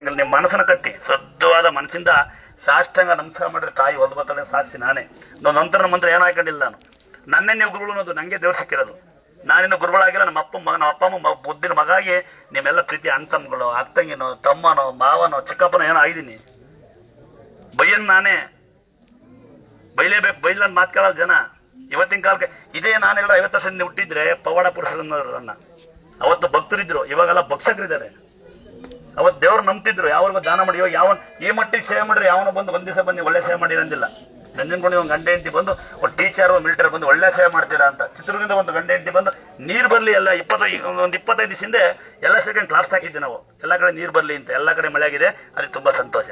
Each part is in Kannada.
ನಿಮ್ಮ ಮನಸ್ಸನ್ನು ಕಟ್ಟಿ ಶುದ್ಧವಾದ ಮನಸ್ಸಿಂದ ಸಾಷ್ಟಾಂಗ ನಮಸ್ಕಾರ ಮಾಡಿದ್ರೆ ತಾಯಿ ಒಂದು ಬತ್ತಳೆ ಸಾಕ್ಷಿ ನಾನೇ. ನಂತರ ಮಂತ್ರ ಏನೂ ಹಾಕೊಂಡಿಲ್ಲ ನಾನು. ನನ್ನೇ ನೀವು ಗುರುಗಳು ಅನ್ನೋದು ನನಗೆ ದೇವ್ರು ಸಿಕ್ಕಿರೋದು. ನಾನಿನ್ನು ಗುರುಗಳಾಗಿಲ್ಲ. ನಮ್ಮ ಅಪ್ಪ ಅಮ್ಮ ಬುದ್ಧಿನ ಮಗಾಗಿ ನಿಮ್ಮೆಲ್ಲ ಪ್ರೀತಿ ಅಣ್ತಮ್ಮಗಳು, ಅಕ್ಕಂಗಿನೋ, ತಮ್ಮನೋ, ಮಾವನೋ, ಚಿಕ್ಕಪ್ಪನೋ ಏನೋ ಆಗಿದ್ದೀನಿ. ಬೈಯನ್ ನಾನೇ ಬೈಲೇಬೇಕು. ಬೈಲ ಮಾತು ಕೇಳೋದು ಜನ. ಇವತ್ತಿನ ಕಾಲಕ್ಕೆ ಇದೇ ನಾನೆಲ್ಲ 50 ವರ್ಷದಿಂದ ಹುಟ್ಟಿದ್ರೆ ಪವಾಡ ಪುರುಷರನ್ನ ಅವತ್ತು ಭಕ್ತರಿದ್ರು, ಇವಾಗೆಲ್ಲ ಭಕ್ಷಕರಿದ್ದಾರೆ. ಅವತ್ತು ದೇವ್ರು ನಂಬ್ತಿದ್ರು, ಯಾವ್ರಿಗೂ ದಾನ ಮಾಡಿ ಯಾವ ಈ ಮಟ್ಟಿಗೆ ಸೇವೆ ಮಾಡಿದ್ರೆ ಯಾವನು ಬಂದು ಒಂದ್ ದಿವಸ ಬನ್ನಿ ಒಳ್ಳೆ ಸೇವೆ ಮಾಡಿರಂದಿಲ್ಲ. ನಂಜನಗೂಡಿ ಒಂದು ಗಂಟೆ ಹೆಂಡತಿ ಬಂದು ಒಂದು ಟೀಚರ್ ಮಿಲಿಟರಿ ಬಂದು ಒಳ್ಳೆ ಸೇವೆ ಮಾಡ್ತೀರಾ ಅಂತ. ಚಿತ್ರದುರ್ಗದಿಂದ ಒಂದು ಗಂಟೆ ಹೆಂಡತಿ ಬಂದು ನೀರು ಬರಲಿ ಎಲ್ಲ ಒಂದು 25 ದಿವಸ ಹಿಂದೆ ಎಲ್ಲ ಸೇರ್ಕೊಂಡು ಕ್ಲಾಸ್ ಹಾಕಿದ್ವಿ ನಾವು. ಎಲ್ಲ ಕಡೆ ನೀರು ಬರಲಿ ಅಂತ. ಎಲ್ಲ ಕಡೆ ಮಳೆ ಆಗಿದೆ, ಅದು ತುಂಬಾ ಸಂತೋಷ.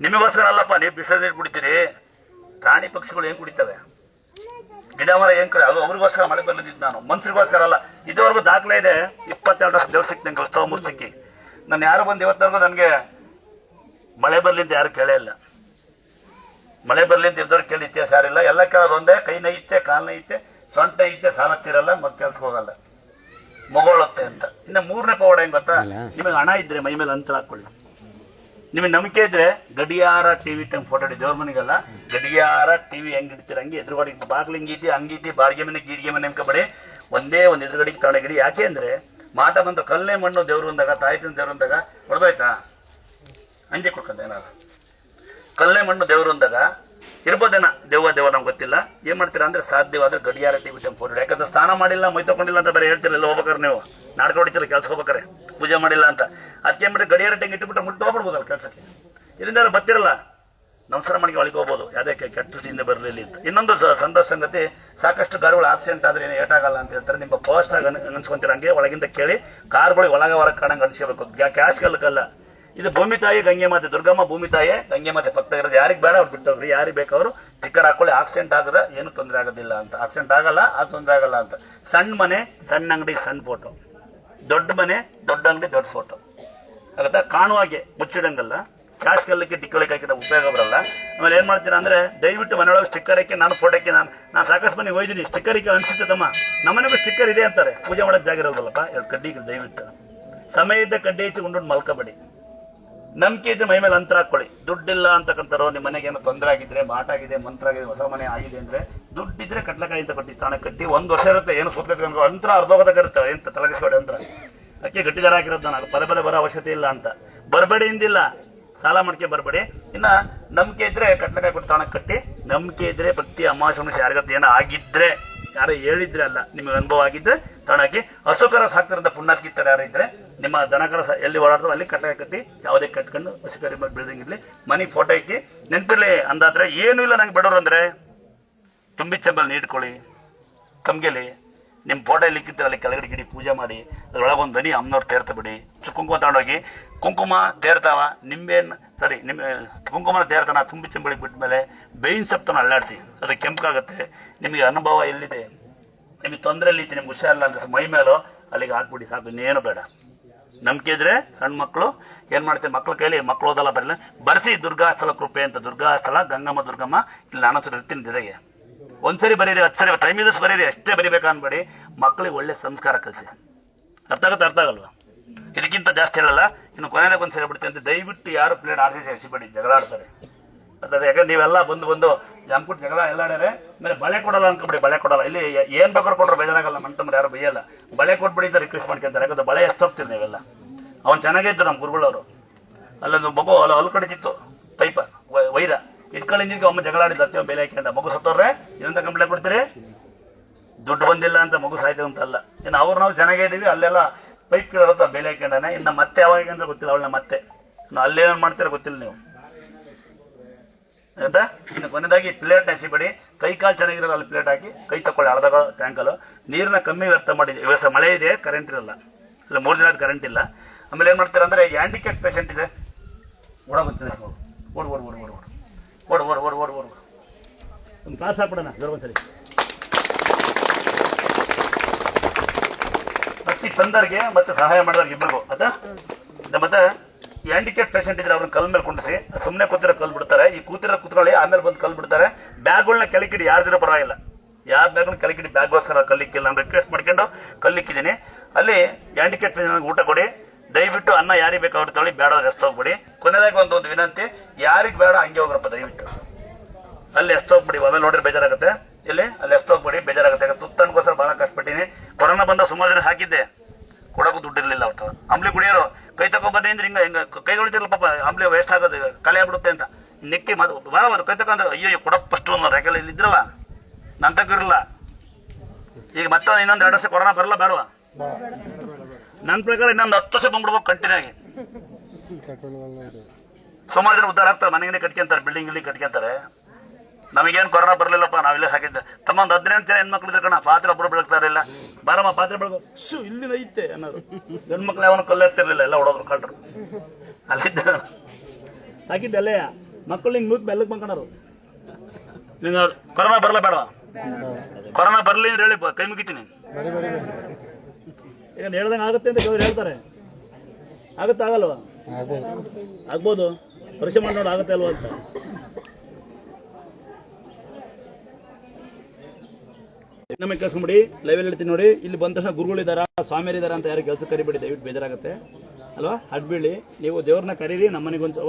ನಿಮಗೋಸ್ಕರ ಅಲ್ಲಪ್ಪ, ನೀವು ಬಿಸಿಲು ನೀರು ಕುಡಿತೀರಿ. ಪ್ರಾಣಿ ಪಕ್ಷಿಗಳು ಏನ್ ಕುಡಿತವೆ, ಗಿಡ ಮರ ಏನ್ ಕಡೆ, ಅದು ಅವ್ರಿಗೋಸ್ಕರ ಮಳೆ ಬರ್ಲಿದ್ದು. ನಾನು ಮನುಷ್ಯರಿಗೋಸ್ಕರ ಅಲ್ಲ. ಇದುವರೆಗೂ ದಾಖಲೆ ಇದೆ. 22 ವರ್ಷ ದೇವ್ರು ಸಿಕ್ತಿ ನಂಗೆ, ಉತ್ಸವ ಮೂರು ಸಿಕ್ಕಿ. ನಾನು ಯಾರು ಬಂದು ಇವತ್ತವರೆಗೂ ನನಗೆ ಮಳೆ ಬರ್ಲಿ ಅಂತ ಯಾರು ಕೇಳೇ ಇಲ್ಲ. ಮಳೆ ಬರ್ಲಿ ಅಂತ ಇದ್ದವ್ರು ಕೇಳಿ ಇತಿಹಾಸ ಯಾರಿಲ್ಲ. ಎಲ್ಲ ಕೇಳೋದು ಒಂದೇ, ಕೈ ನೈತೆ, ಕಾಲ್ ನೈತೆ, ಸೊಂಟ ಐತೆ, ಸಾಲತ್ತಿರಲ್ಲ, ಮತ್ತೆ ಕೆಲ್ಸಕ್ಕೆ ಹೋಗಲ್ಲ, ಮಗೊಳುತ್ತೆ ಅಂತ. ಇನ್ನು 3ನೇ ಪವಾಡ ಹೆಂಗ್ ಗೊತ್ತಾ? ನಿಮಗೆ ಹಣ ಇದ್ರೆ ಮೈ ಮೇಲೆ ಅಂತರ ಹಾಕೊಳ್ಳಿ. ನಿಮಗೆ ನಂಬಿಕೆ ಇದ್ರೆ ಗಡಿಯಾರ ಟಿವಿ ಟೈಮ್ ಫೋಟೋ ಇಡಿ. ದೇವ್ರ ಮನೆಗಲ್ಲ, ಗಡಿಯಾರ ಟಿವಿ ಹೆಂಗ್ ಇಡ್ತೀರ ಹಂಗೆ ಎದುರುಗಡೆ ಬಾಗ್ಲು ಹಿಂಗೈತಿ ಹಂಗೈತಿ, ಬಾಡಿಗೆ ಮನೆ ಗೀಡಿಗೆ ಮನೆ ಕಬಡಿ ಒಂದೇ ಒಂದು ಎದುರುಗಡೆಗೆ ತಗೊಂಡೋಗಿಡಿ. ಯಾಕೆ ಅಂದ್ರೆ ಮಾಟ ಬಂದು ಕಲ್ಲೇ ಮಣ್ಣು ದೇವ್ರು ಅಂದಾಗ, ತಾಯ್ತಿನ ದೇವ್ರು ಅಂದಾಗ ಹೊಡೆದೋಯ್ತಾ ಅಂಜೆ ಕೊಡ್ಕೊಂಡ ಏನಾದ್ರು. ಕಲ್ಲೇ ಮಣ್ಣು ದೇವ್ರು ಅಂದಾಗ ಇರ್ಬೋದೇನ, ದೇವ ನಮ್ಗೆ ಗೊತ್ತಿಲ್ಲ. ಏನ್ ಮಾಡ್ತೀರಾ ಅಂದ್ರೆ ಸಾಧ್ಯವಾದ್ರೆ ಗಡಿಯಾರ ಟಿವಿ ಟೈಮ್ ಫೋಟೋ. ಯಾಕಂದ್ರೆ ಸ್ನಾನ ಮಾಡಿಲ್ಲ, ಮೈ ತಗೊಂಡಿಲ್ಲ ಅಂತ ಬೇರೆ ಹೇಳ್ತಿರಲ್ಲ. ಹೋಗ್ಬೇಕಾರೆ ನೀವು ನಾಟಕ ಹೊಡಿತೀರ, ಕೆಲ್ಸ ಹೋಗ್ಬೇಕಾರೆ, ಪೂಜೆ ಮಾಡಿಲ್ಲ ಅಂತ. ಅದಕ್ಕೆ ಏನ್ ಮಾಡಿ ಗಡಿಯಾರ ಟೈಮ್ ಇಟ್ಬಿಟ್ಟು ಮುಟ್ಟು ಹೋಗ್ಬಿಡ್ಬೋದಲ್ಲ ಕೆಲ್ಸಕ್ಕೆ. ಇದರಿಂದ ಬರ್ತಿರಲ್ಲ, ನಮಸ್ಕಾರ ಮಾಡಿ ಒಳಗೆ ಹೋಗ್ಬೋದು, ಯಾವುದೇ ಕೆಟ್ಟ ಹಿಂದೆ ಬರಲಿಲ್ಲ ಅಂತ. ಇನ್ನೊಂದು ಸಂತೋಷ ಸಂಗತಿ, ಸಾಕಷ್ಟು ಕಾರುಗಳು ಆಕ್ಸಿಡೆಂಟ್ ಆದ್ರೆ ಏನು ಏಟಾಗಲ್ಲ ಅಂತ ಹೇಳ್ತಾರೆ. ನಿಮ್ಮ ಫಸ್ಟ್ ಆಗಿ ಅನ್ಸ್ಕೊಂತೀರ ಹಂಗೆ ಒಳಗಿಂದ ಕೇಳಿ. ಕಾರ್ಗಳಿಗೆ ಹೊರಗೆ ಕಾಣಂಗೆ ಅನ್ಸ್ಕೋಬೇಕು. ಕ್ಯಾಶ್ ಕಲ್ಲಕ್ಕಲ್ಲ. ಇದು ಭೂಮಿ ತಾಯಿ ಗಂಗೆ ಮಾತೆ, ದುರ್ಗಮ್ಮ ಭೂಮಿ ತಾಯಿ ಗಂಗೆ ಮಾತೆ ಪಕ್ಕ ಇರೋದು. ಯಾರಿಗೆ ಬೇಡ ಅವ್ರು ಬಿಟ್ಟೋಗ್ರಿ, ಯಾರಿಗೆ ಬೇಕವ್ರು ಸ್ಟಿಕ್ಕರ್ ಹಾಕೊಳ್ಳಿ. ಆಕ್ಸಿಡೆಂಟ್ ಆದ್ರೆ ಏನು ತೊಂದರೆ ಆಗೋದಿಲ್ಲ ಅಂತ. ಆಕ್ಸಿಡೆಂಟ್ ಆಗಲ್ಲ, ಅದು ತೊಂದರೆ ಆಗಲ್ಲ ಅಂತ. ಸಣ್ಣ ಮನೆ ಸಣ್ಣ ಅಂಗಡಿ ಸಣ್ಣ ಫೋಟೋ, ದೊಡ್ಡ ಮನೆ ದೊಡ್ಡ ಅಂಗಡಿ ದೊಡ್ಡ ಫೋಟೋ ಆಗುತ್ತಾ. ಕಾಣುವಾಗೆ ಮುಚ್ಚಿಡಂಗಲ್ಲ. ಕ್ಯಾಶ್ ಕಲ್ಲಕ್ಕೆ ಟಿಕ್ಕಳಿಗೆ ಹಾಕಿದ ಉಪಯೋಗ ಬರಲ್ಲ. ಆಮೇಲೆ ಏನ್ ಮಾಡ್ತೀರಾ ಅಂದ್ರೆ ದಯವಿಟ್ಟು ಮನೆಯೊಳಗೆ ಸ್ಟಿಕ್ಕರ್ ಹಾಕಿ, ನಾನು ಫೋಟೋಕ್ಕೆ ನಾನು ಸಾಕಷ್ಟು ಮನೆ ಹೋಯ್ತೀನಿ, ಸ್ಟಿಕ್ಕರಿಗೆ ಅನ್ಸುತ್ತೆ ತಮ್ಮ, ನಮ್ಮನೆಗೂ ಸ್ಟಿಕ್ಕರ್ ಇದೆ ಅಂತಾರೆ. ಪೂಜೆ ಮಾಡೋದು ಜಾಗ ಇರೋದಲ್ಲಪ್ಪ. ಕಡ್ಡಿಗೆ ದಯವಿಟ್ಟು ಸಮಯ ಇದ್ದ ಕಡ್ಡಿ ಹೆಚ್ಚಿ ಉಂಡು ಮಲ್ಕಬೇಡಿ. ನಂಬಿಕೆ ಇದ್ರೆ ಮೈ ಮೇಲೆ ಅಂತರ ಹಾಕೊಳ್ಳಿ. ದುಡ್ಡಿಲ್ಲ ಅಂತಕ್ಕಂತಾರೋ, ನಿಮ್ಮ ಮನೆಗೆ ಏನೋ ತೊಂದರೆ ಆಗಿದ್ರೆ, ಮಾಟ ಆಗಿದೆ, ಮಂತ್ರ ಆಗಿದೆ, ಹೊಸ ಮನೆ ಆಗಿದೆ ಅಂದ್ರೆ ದುಡ್ಡಿದ್ರೆ ಕಟ್ಲಕಾಯಿ ಅಂತ ಕೊಟ್ಟಿ ತಾಣ ಕಟ್ಟಿ 1 ವರ್ಷ ಇರುತ್ತೆ. ಏನು ಸುತ್ತ ಅಂತರ ಅರ್ಧೋಗದಾಗ ಇರುತ್ತೆ. ಎಂತ ತಲೆಗಿಸ್ಬೇಡಿ ಅಂತರ. ಅದಕ್ಕೆ ಗಟ್ಟಿದಾರ ಹಾಕಿರೋದು ನಾನು. ಪದೇ ಬರೋ ಅವಶ್ಯಕತೆ ಇಲ್ಲ ಅಂತ. ಬರಬೇಡಿ ಇಂದಿಲ್ಲ, ಸಾಲ ಮಾಡ್ಕೆ ಬರಬೇಡಿ. ಇನ್ನ ನಂಬಿಕೆ ಇದ್ರೆ ಕಟ್ಲಕಾಯಿ ಕೊಟ್ಟು ತಾಣ ಕಟ್ಟಿ. ನಂಬಿಕೆ ಇದ್ರೆ ಪ್ರತಿ ಅಮಾವಾಸ್ಯೆ ಯಾರಿಗತ್ತೆ ಏನೋ ಆಗಿದ್ರೆ, ಯಾರೋ ಹೇಳಿದ್ರೆ ಅಲ್ಲ, ನಿಮಗೆ ಅನುಭವ ಆಗಿದ್ರೆ ತಗೊಳಕಿ. ಹಸುಕರ ಸಾಕ್ತಿರಂತ ಪುಣ್ಯಾತ್ಕಿತ್ತರ ಯಾರು ಇದ್ರೆ, ನಿಮ್ಮ ದನಕರ ಎಲ್ಲಿ ಓಡಾಡ್ತಾರೋ ಅಲ್ಲಿ ಕಟ್ಟ ಕಟ್ಟಿ, ಯಾವುದೇ ಕಟ್ಕೊಂಡು ಹಸುಕರಿ ಬಿಲ್ಡಿಂಗ್ ಇರ್ಲಿ, ಮನೆ ಫೋಟೋ ಇಕ್ಕಿ. ನೆನಪಿರ್ಲಿ ಅಂದಾದ್ರೆ ಏನೂ ಇಲ್ಲ ನಂಗೆ ಬಿಡೋರು ಅಂದ್ರೆ, ತುಂಬಿ ಚೆಂಬಲ್ ನೀಡ್ಕೊಳ್ಳಿ, ಕಮ್ಗೆಲಿ ನಿಮ್ಮ ಫೋಟೋ ಇಲ್ಲಿ ಇಕ್ಕಿರ್ತಾರೆ, ಅಲ್ಲಿ ಕೆಳಗಡೆ ಗಿಡಿ ಪೂಜೆ ಮಾಡಿ, ಅದ್ರೊಳಗೆ ಒಂದು ದನಿ ಅಮ್ಮನವ್ರು ತೇರ್ತ ಬಿಡಿ. ಕುಂಕುಮ ತಗೊಂಡೋಗಿ, ಕುಂಕುಮ ತೇರ್ತಾವ, ನಿಂಬೆಹಣ್ಣು ಸರಿ ಕುಂಕುಮನ ತೇರ್ತಾನ ತುಂಬಿ ಚೆಂಬಳಿಗೆ ಬಿಟ್ಟ ಮೇಲೆ ಬೇವಿನ ಸೊಪ್ಪನ್ನು ಅಲ್ಲಾಡಿಸಿ, ಅದು ಕೆಂಪಾಗುತ್ತೆ. ನಿಮಗೆ ಅನುಭವ ಎಲ್ಲಿದೆ, ನಿಮಗೆ ತೊಂದರೆ ಎಲ್ಲಿತ್ತು, ನಿಮ್ಗೆ ಹುಷಾರಿಲ್ಲ ಅಂದ್ರೆ ಮೈ ಮೇಲೋ ಅಲ್ಲಿಗೆ ಹಾಕ್ಬಿಡಿ, ಸಾಕು, ಇನ್ನೇನು ಬೇಡ. ನಂಬಿಕೆ ಇದ್ರೆ ಸಣ್ಣ ಮಕ್ಕಳು ಏನ್ ಮಾಡ್ತೀವಿ, ಮಕ್ಳು ಕೈಲಿ, ಮಕ್ಳು ಓದಲ್ಲ ಬರಲ್ಲ, ಬರ್ಸಿ ದುರ್ಗಾಸ್ಥಳ ಕೃಪೆ ಅಂತ. ದುರ್ಗಾಸ್ಥಳ ಗಂಗಮ್ಮ ದುರ್ಗಮ್ಮ ಇಲ್ಲಿ ನಾನು ಇರ್ತೀನಿ ಜೊತೆಗೆ. ಒಂದ್ಸರಿ ಬರೀರಿ, 10 ಸರಿ ಟೈಮ್ ಇದ್ರೆ ಬರೀರಿ, ಅಷ್ಟೇ ಬರಿಬೇಕು ಅನ್ಬೇಡಿ. ಮಕ್ಕಳಿಗೆ ಒಳ್ಳೆ ಸಂಸ್ಕಾರ ಕಲಿಸಿ. ಅರ್ಥ ಆಗಲ್ವಾ? ಇದಕ್ಕಿಂತ ಜಾಸ್ತಿ ಹೇಳಲ್ಲ. ಇನ್ನು ಕೊನೆದಾಗ ಒಂದ್ಸರಿ ಬಿಡ್ತೀನಿ ಅಂತ. ದಯವಿಟ್ಟು ಯಾರು ಪ್ಲೇಟ್ ಆರ್ಸಿ ಹಸಿಬೇಡಿ, ಜಗಳ ಆಡ್ತಾರೆ. ಯಾಕಂದ್ರೆ ನೀವೆಲ್ಲ ಬಂದು ಜಂಪುಟ್ ಜಗಳ ಎಲ್ಲ ಆಡ್ಯಾರೆ. ಆಮೇಲೆ ಬಳೆ ಕೊಡಲ್ಲ ಅನ್ಕೊಬಿಡಿ, ಬಳೆ ಕೊಡಲ್ಲ. ಇಲ್ಲಿ ಏನ್ ಬೇಕಾದ್ರು ಕೊಟ್ಟರು ಬೇಜಾರಾಗಲ್ಲ, ಮಂಟಮ್ರು ಯಾರು ಬೈಯಲ್ಲ. ಬಳೆ ಕೊಟ್ಬಿಡಿ ಅಂತ ರಿಕ್ವೆಸ್ಟ್ ಮಾಡ್ಕೊಂತಾರೆ. ಯಾಕಂದ್ರೆ ಬಳೆ ಎಷ್ಟು ಹೋಗ್ತೀರಿ ನೀವೆಲ್ಲ. ಅವ್ನು ಚೆನ್ನಾಗೇ ಇದ್ರು ನಮ್ಮ ಗುರುಗಳವರು. ಅಲ್ಲೊಂದು ಮಗು ಅಲ್ಲಿ ಕಡಿತಿತ್ತು ಪೈಪ ವೈರ ಇಟ್ಕೊಳ್ಳಿಂದಿಗೆ ಒಮ್ಮೆ ಜಗಳ ಆಡಿದ ಹತ್ತಿ ಬೆಲೆ ಹಾಕೊಂಡ ಮಗು ಸತ್ತವ್ರೆ ಏನಂತ ಕಂಪ್ಲೇಂಟ್ ಕೊಡ್ತೀರಿ? ದುಡ್ಡು ಬಂದಿಲ್ಲ ಅಂತ ಮಗು ಸಾಯ್ತದೆ ಅಂತಲ್ಲ. ಇನ್ನು ನಾವು ಚೆನ್ನಾಗೇ ಇದೀವಿ, ಅಲ್ಲೆಲ್ಲ ಪೈಪ್ ಕೇಳೋತ್ತ ಬೆಲೆ ಹಾಕೊಂಡಾನೆ. ಇನ್ನು ಮತ್ತೆ ಯಾವಾಗ ಅಂದ್ರೆ ಗೊತ್ತಿಲ್ಲ, ಅವಳನ್ನ ಮತ್ತೆ ಅಲ್ಲೇನೇನು ಮಾಡ್ತೀರ ಗೊತ್ತಿಲ್ಲ ನೀವು ಆಯ್ತಾ. ಇನ್ನು ಕೊನೆಯದಾಗಿ ಪ್ಲೇಟ್ ಹಸಿಬೇಡಿ, ಕೈ ಕಾಲು ಚೆನ್ನಾಗಿರಲ್ಲ, ಅಲ್ಲಿ ಪ್ಲೇಟ್ ಹಾಕಿ ಕೈ ತಕೊಳ್ಳಿ. ಅರ್ಧಗ ಟ್ಯಾಂಕಲ್ಲಿ ನೀರನ್ನ ಕಮ್ಮಿ ವ್ಯರ್ಥ ಮಾಡಿ. ಇವತ್ತು ಮಳೆ ಇದೆ, ಕರೆಂಟ್ ಇರಲ್ಲ, ಇಲ್ಲ 3 ದಿನ ಕರೆಂಟ್ ಇಲ್ಲ. ಆಮೇಲೆ ಏನ್ ಮಾಡ್ತಾರೆ ಅಂದ್ರೆ, ಹ್ಯಾಂಡಿಕ್ಯಾಪ್ ಪೇಷಂಟ್ ಇದೆ, ಓಡಾಗುತ್ತೆ, ಓಡ್ ಓಡ್ ಓಡ್ ಓಡ್ ಓಡ್ ಓಡ್ ಓಡ್ ಓಡ್ ಓಡ್ ಒಂದು ಕ್ಲಾಸ್ ಹಾಕ್ಬಿಡೋಣ ಜೋರ್ ಒಂದ್ಸರಿ. ಪ್ರತಿ ತಂದರಿಗೆ ಮತ್ತೆ ಸಹಾಯ ಮಾಡಿದವ್ರಿಗೆ ಇಬ್ಬರಿಗೂ ಆಯ್ತಾ. ಮತ್ತೆ ಹ್ಯಾಂಡಿಕ್ಯಾಪ್ ಪೇಷಂಟ್ ಇದ್ರೆ ಅವ್ರನ್ನ ಕಲ್ ಮೇಲೆ ಕುಂಡಿಸಿ, ಸುಮ್ಮನೆ ಕೂತಿರೋ ಕಲ್ ಬಿಡ್ತಾರೆ. ಈ ಕೂತಿರೋ ಕೂತ್ಕೊಳ್ಳಿ, ಆಮೇಲೆ ಬಂದು ಕಲ್ ಬಿಡ್ತಾರೆ. ಬ್ಯಾಗ್ಗಳನ್ನ ಕೆಳಕಿಡಿ, ಯಾರ್ದಿರೋ ಪರವಾಗಿಲ್ಲ. ಯಾರ ಬ್ಯಾಗ್ನ ಕೆಳಕಿಡಿ, ಬ್ಯಾಗ್ಗೋಸ್ಕರ ಕಲ್ಲಿಕ್ಕಿಲ್ಲ. ನಾನು ರಿಕ್ವೆಸ್ಟ್ ಮಾಡ್ಕೊಂಡು ಕಲ್ಲಿಕ್ಕಿದ್ದೀನಿ. ಅಲ್ಲಿ ಹ್ಯಾಂಡಿಕ್ಯಾಪ್ ಪೇಷಂಟ್ ಊಟ ಕೊಡಿ. ದಯವಿಟ್ಟು ಅನ್ನ ಯಾರಿಗೆ ಬೇಕು ಅವ್ರು ತೊಳಿ, ಬೇಡ ಎಸ್ತೋಗ್ಬಿಡಿ. ಕೊನೆದಾಗಿ ಒಂದು ವಿನಂತಿ, ಯಾರಿಗೆ ಬೇಡ ಹಂಗೆ ಹೋಗ್ರಪ್ಪ ದಯವಿಟ್ಟು. ಅಲ್ಲಿ ಎಸ್ತೋಗ್ಬಿಡಿ, ಆಮೇಲೆ ನೋಡ್ರಿ ಬೇಜಾರಾಗುತ್ತೆ. ಇಲ್ಲಿ ಅಲ್ಲಿ ಎಸ್ತೋಗ್ಬಿಡಿ, ಬೇಜಾರಾಗುತ್ತೆ. ತುತ್ತನ್ಗೋಸ್ಕರ ಬಹಳ ಕಷ್ಟಪಟ್ಟಿನಿ. ಕೊರೋನಾ ಬಂದ ಸುಮಾರು ದಿನ ಹಾಕಿದ್ದೆ, ಕೊಡೋಕು ದುಡ್ಡಿರ್ಲಿಲ್ಲ ಅವತ್ತು. ಅಂಬ್ಲಿ ಕುಡಿಯೋರು ಕೈ ತಗೊಂಡ್ಬನ್ನಿ ಅಂದ್ರೆ ಹಿಂಗ ಕೈ ಹೊಡಿತಿರ್ಲ ಪಾಪ, ಅಂಬ್ಲಿ ವೇಸ್ಟ್ ಆಗೋದು, ಕಳೆ ಆಗ್ಬಿಡುತ್ತೆ ಅಂತ ನಿಕ್ಕಿ ಬರೋದು ಕೈ ತಗೊಂಡ್ರೆ ಅಯ್ಯೋ ಕೊಡಕ್ ಫಸ್ಟ್ ರೆಕೆಲ್ ಇಲ್ಲಿ ಇದ್ರಲ್ಲ, ನನ್ ತಗಿರಲ್ಲ. ಈಗ ಮತ್ತೆ ಇನ್ನೊಂದು 2 ವರ್ಷ ಕೊರೋನಾ ಬರಲ್ಲ ಬೇಡವಾ? ನನ್ನ ಪ್ರಕಾರ ಇನ್ನೊಂದು 10 ವರ್ಷ ಬಂದ್ಬಿಡ್ಬೇಕು ಕಂಟಿನ್ಯೂ ಆಗಿ. ಸುಮಾರು ಜನ ಉದ್ದಾರ ಆಗ್ತಾರೆ, ಮನೆಗೆ ಕಟ್ಕೊಂತಾರೆ, ಬಿಲ್ಡಿಂಗ್ ಇಲ್ಲಿ ಕಟ್ಕೊಂತಾರೆ. ನಮಗೇನು ಕೊರೋನಾ ಬರಲಿಲ್ಲಪ್ಪ, ನಾವಿಲ್ಲೇ ಸಾಕಿದ್ದೆ. ತಮ್ಮ ಒಂದು 18 ಜನ ಹೆಣ್ಮಕ್ಳು ಇದ್ರೆ ಕಣ, ಪಾತ್ರೆ ಒಬ್ಬರು ಬೆಳಗ್ತಾ ಇರಲಿಲ್ಲ. ಬಾರಮ್ಮ ಪಾತ್ರೆ ಬೆಳಗು, ಇಲ್ಲಿ ಐತೆ ಅನ್ನೋದು. ಗಂಡ್ಮಕ್ಳು ಯಾವನು ಕಲ್ಲೆತ್ತಿರ್ಲಿಲ್ಲ, ಎಲ್ಲ ಹೊಡೋದ್ರು ಕಳ್ರು. ಅಲ್ಲಿದ್ದ ಸಾಕಿದ್ದೆ ಅಲ್ಲೇ ಮಕ್ಕಳು ಹಿಂಗೆ ನೂತ್ ಬೆಲ್ಲಕ್ಕೆ ಬಂಕಣರು. ನೀನು ಕೊರೋನಾ ಬರಲ್ಲ ಬೇಡ, ಕೊರೋನಾ ಬರಲಿ ಅಂತ ಹೇಳಿ ಕೈ ಮುಗಿತೀನಿ. ಈಗ ಹೇಳ್ದಂಗೆ ಆಗುತ್ತೆ ಅಂತ ಕೆಲವರು ಹೇಳ್ತಾರೆ. ಆಗುತ್ತೆ ಆಗಲ್ವಾ? ಆಗ್ಬೋದು, ಪರೀಕ್ಷೆ ಮಾಡಿ ನೋಡಿ ಆಗುತ್ತೆ ಅಲ್ವಾ ಅಂತ. ನಮಗೆ ಕಳ್ಸ್ಕೊಂಬಿಡಿ, ಲೈವ್ ಹೇಳ್ತೀನಿ ನೋಡಿ. ಇಲ್ಲಿ ಬಂದ ತಕ್ಷಣ ಗುರುಗಳಿದಾರ, ಸ್ವಾಮಿಯರಿದಾರ ಅಂತ ಯಾರು ಕೆಲಸ ಕರಿಬೇಡಿ, ದಯವಿಟ್ಟು ಬೇಜಾರಾಗುತ್ತೆ ಅಲ್ವಾ. ಅಡ್ಬೀಳಿ, ನೀವು ದೇವ್ರನ್ನ ಕರೀರಿ. ನಮ್ಮನೆಗೊಂದು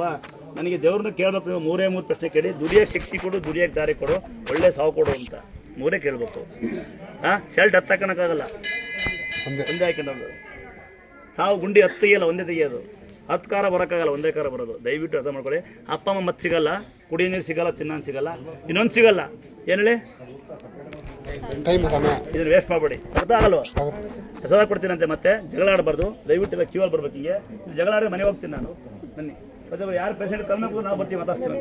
ನನಗೆ ದೇವ್ರನ್ನ ಕೇಳ್ಬೇಕು. ನೀವು 3 ಪ್ರಶ್ನೆ ಕೇಳಿ. ದುಡಿಯೋ ಶಕ್ತಿ ಕೊಡು, ದುಡಿಯೋಕೆ ದಾರಿ ಕೊಡು, ಒಳ್ಳೆ ಸಾವು ಕೊಡು ಅಂತ 3 ಕೇಳ್ಬೇಕು. ಶರ್ಟ್ ಹತ್ತಾಕಣಕ್ಕಾಗಲ್ಲ, ಒಂದೇ ಹಾಕೊಂಡವ್ರು. ಸಾವು ಗುಂಡಿ 10 ತೆಗಿಯಲ್ಲ, ಒಂದೇ ತೆಗಿಯೋದು. 10 ಕಾರ ಬರೋಕ್ಕಾಗಲ್ಲ, ಒಂದೇ ಕಾರ ಬರೋದು. ದಯವಿಟ್ಟು ಅರ್ಥ ಮಾಡ್ಕೊಳ್ಳಿ. ಅಪ್ಪ ಅಮ್ಮ ಮತ್ತೆ ಸಿಗಲ್ಲ, ಕುಡಿಯೋ ನೀರು ಸಿಗಲ್ಲ, ತಿನ್ನೋದು ಸಿಗಲ್ಲ, ಇನ್ನೊಂದು ಸಿಗಲ್ಲ. ಏನು ಹೇಳಿ, ಇದನ್ನ ವೇಸ್ಟ್ ಮಾಡಬೇಡಿ. ಅರ್ಥ ಆಗಲ್ವಾ? ಸದಾ ಕೊಡ್ತೀನಂತೆ. ಮತ್ತೆ ಜಗಳ ಆಡಬಾರ್ದು, ದಯವಿಟ್ಟು ಎಲ್ಲ ಕ್ಯೂ ಅಲ್ಲಿ ಬರ್ಬೇಕು. ಹಿಂಗೆ ಜಗಳ ಆಡಿದ್ರೆ ಮನೆ ಹೋಗ್ತೀನಿ ನಾನು. ಬನ್ನಿ, ಯಾರು ಪೇಷಂಟ್ ಕಲ್ಮೆ ಕೂತು ನಾವು ಬರ್ತೀವಿ ಮಾತಾಡ್ತೀನಿ.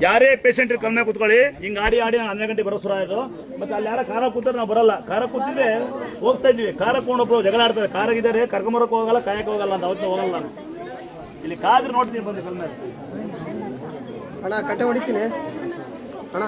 ಯಾರೇ ಪೇಷಂಟ್ ಕಲ್ಮೆ ಕೂತ್ಕೊಳ್ಳಿ. ಹಿಂಗೆ ಆಡಿ ನಾನು 12 ಗಂಟೆ ಬರೋ ಸುರ ಆಯಿತು. ಮತ್ತೆ ಅಲ್ಲಿ ಯಾರ ಕಾರ ಕೂತಾರೆ, ನಾವು ಬರಲ್ಲ. ಕಾರ ಕೂತಿದ್ರೆ ಹೋಗ್ತಾ ಇದ್ವಿ, ಕಾರ ಕೊಂಡೊಬ್ರು ಜಗಳ ಆಡ್ತಾರೆ. ಕಾರಾಗಿದ್ದಾರೆ, ಕರ್ಕೊಂಬರಕ್ಕೆ ಹೋಗಲ್ಲ, ಕಾಯಕ್ಕೆ ಹೋಗಲ್ಲ ಅಂತ ಅವತ್ತು ಹೋಗಲ್ಲ ನಾನು. ಇಲ್ಲಿ ಕಾದ್ರೆ ನೋಡ್ತೀನಿ ಬಂದು ಕಲ್ಮೆ. ಅಣ್ಣ ಕಟ್ಟೆ ಹೊಡಿತೀನಿ ಅಣ್ಣ,